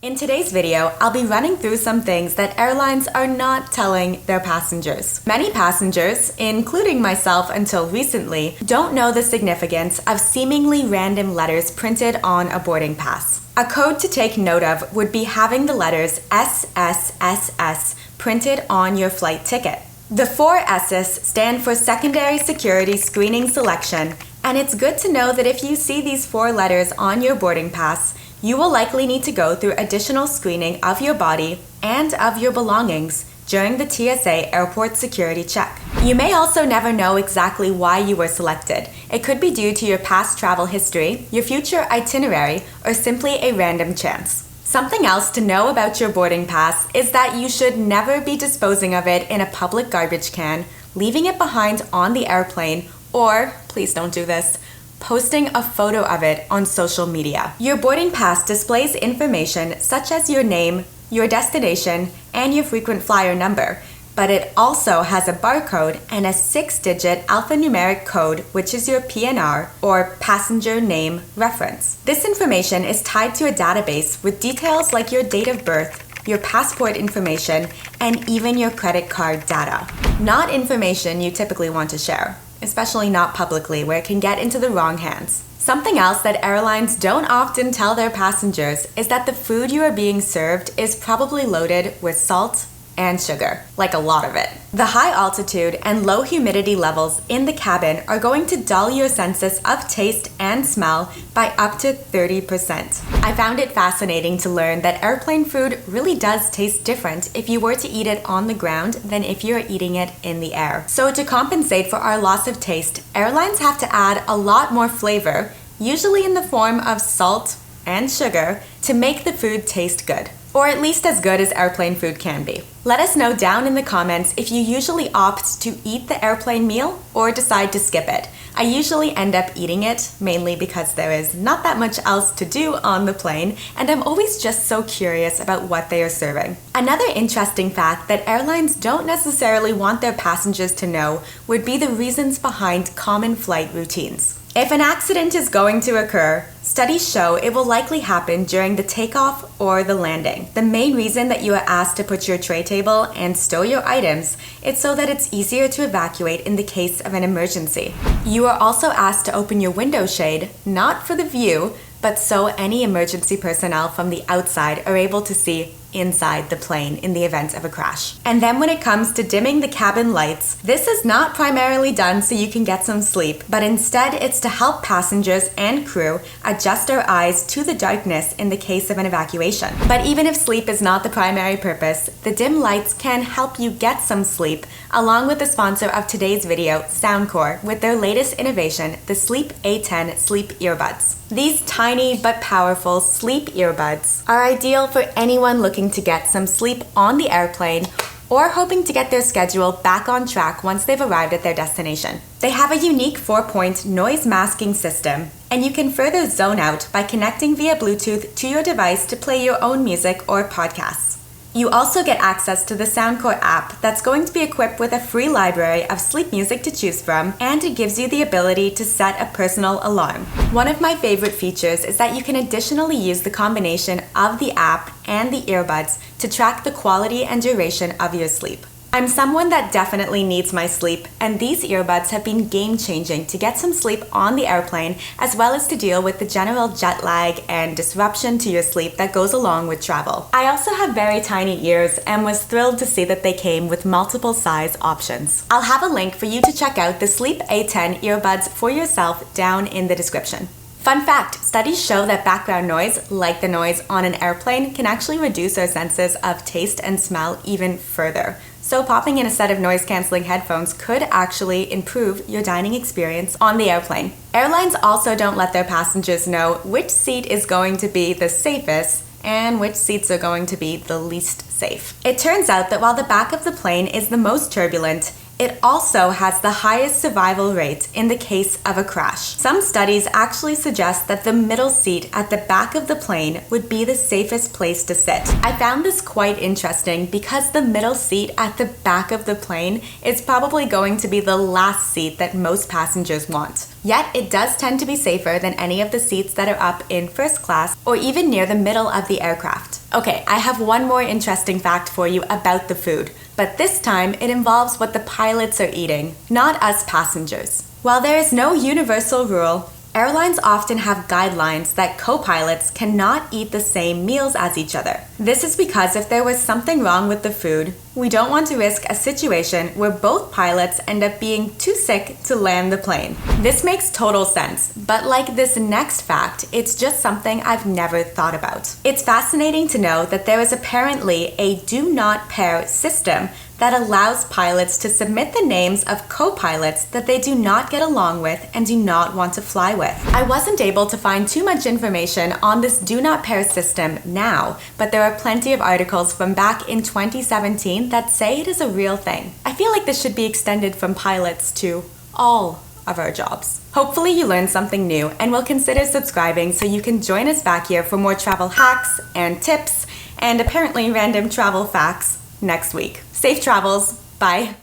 In today's video, I'll be running through some things that airlines are not telling their passengers. Many passengers, including myself until recently, don't know the significance of seemingly random letters printed on a boarding pass. A code to take note of would be having the letters SSSS printed on your flight ticket. The 4 S's stand for Secondary Security Screening Selection, and it's good to know that if you see these 4 letters on your boarding pass, you will likely need to go through additional screening of your body and of your belongings during the TSA airport security check. You may also never know exactly why you were selected. It could be due to your past travel history, your future itinerary, or simply a random chance. Something else to know about your boarding pass is that you should never be disposing of it in a public garbage can, leaving it behind on the airplane, or, please don't do this, posting a photo of it on social media. Your boarding pass displays information such as your name, your destination, and your frequent flyer number, but it also has a barcode and a 6-digit alphanumeric code, which is your PNR, or passenger name reference. This information is tied to a database with details like your date of birth, your passport information, and even your credit card data. Not information you typically want to share, especially not publicly where it can get into the wrong hands. Something else that airlines don't often tell their passengers is that the food you are being served is probably loaded with salt and sugar, like a lot of it. The high altitude and low humidity levels in the cabin are going to dull your senses of taste and smell by up to 30%. I found it fascinating to learn that airplane food really does taste different if you were to eat it on the ground than if you're eating it in the air. So to compensate for our loss of taste, airlines have to add a lot more flavor, usually in the form of salt and sugar, to make the food taste good. Or at least as good as airplane food can be. Let us know down in the comments if you usually opt to eat the airplane meal or decide to skip it. I usually end up eating it, mainly because there is not that much else to do on the plane, and I'm always just so curious about what they are serving. Another interesting fact that airlines don't necessarily want their passengers to know would be the reasons behind common flight routines. If an accident is going to occur, studies show it will likely happen during the takeoff or the landing. The main reason that you are asked to put your tray table and stow your items is so that it's easier to evacuate in the case of an emergency. You are also asked to open your window shade, not for the view, but so any emergency personnel from the outside are able to see inside the plane in the event of a crash. And then when it comes to dimming the cabin lights, this is not primarily done so you can get some sleep, but instead it's to help passengers and crew adjust our eyes to the darkness in the case of an evacuation. But even if sleep is not the primary purpose, the dim lights can help you get some sleep, along with the sponsor of today's video, Soundcore, with their latest innovation, the Sleep A10 Sleep Earbuds. These tiny but powerful sleep earbuds are ideal for anyone looking to get some sleep on the airplane or hoping to get their schedule back on track once they've arrived at their destination. They have a unique 4-point noise masking system, and you can further zone out by connecting via Bluetooth to your device to play your own music or podcasts. You also get access to the Soundcore app that's going to be equipped with a free library of sleep music to choose from, and it gives you the ability to set a personal alarm. One of my favorite features is that you can additionally use the combination of the app and the earbuds to track the quality and duration of your sleep. I'm someone that definitely needs my sleep, and these earbuds have been game-changing to get some sleep on the airplane, as well as to deal with the general jet lag and disruption to your sleep that goes along with travel. I also have very tiny ears and was thrilled to see that they came with multiple size options. I'll have a link for you to check out the Sleep A10 earbuds for yourself down in the description. Fun fact, studies show that background noise, like the noise on an airplane, can actually reduce our senses of taste and smell even further. So popping in a set of noise-canceling headphones could actually improve your dining experience on the airplane. Airlines also don't let their passengers know which seat is going to be the safest and which seats are going to be the least safe. It turns out that while the back of the plane is the most turbulent, it also has the highest survival rate in the case of a crash. Some studies actually suggest that the middle seat at the back of the plane would be the safest place to sit. I found this quite interesting because the middle seat at the back of the plane is probably going to be the last seat that most passengers want. Yet it does tend to be safer than any of the seats that are up in first class or even near the middle of the aircraft. Okay, I have one more interesting fact for you about the food, but this time it involves what the pilots are eating, not us passengers. While there is no universal rule, airlines often have guidelines that co-pilots cannot eat the same meals as each other. This is because if there was something wrong with the food, we don't want to risk a situation where both pilots end up being too sick to land the plane. This makes total sense, but like this next fact, it's just something I've never thought about. It's fascinating to know that there is apparently a do not pair system that allows pilots to submit the names of co-pilots that they do not get along with and do not want to fly with. I wasn't able to find too much information on this do not pair system now, but there are plenty of articles from back in 2017 that say it is a real thing. I feel like this should be extended from pilots to all of our jobs. Hopefully you learned something new and will consider subscribing so you can join us back here for more travel hacks and tips and apparently random travel facts next week. Safe travels. Bye.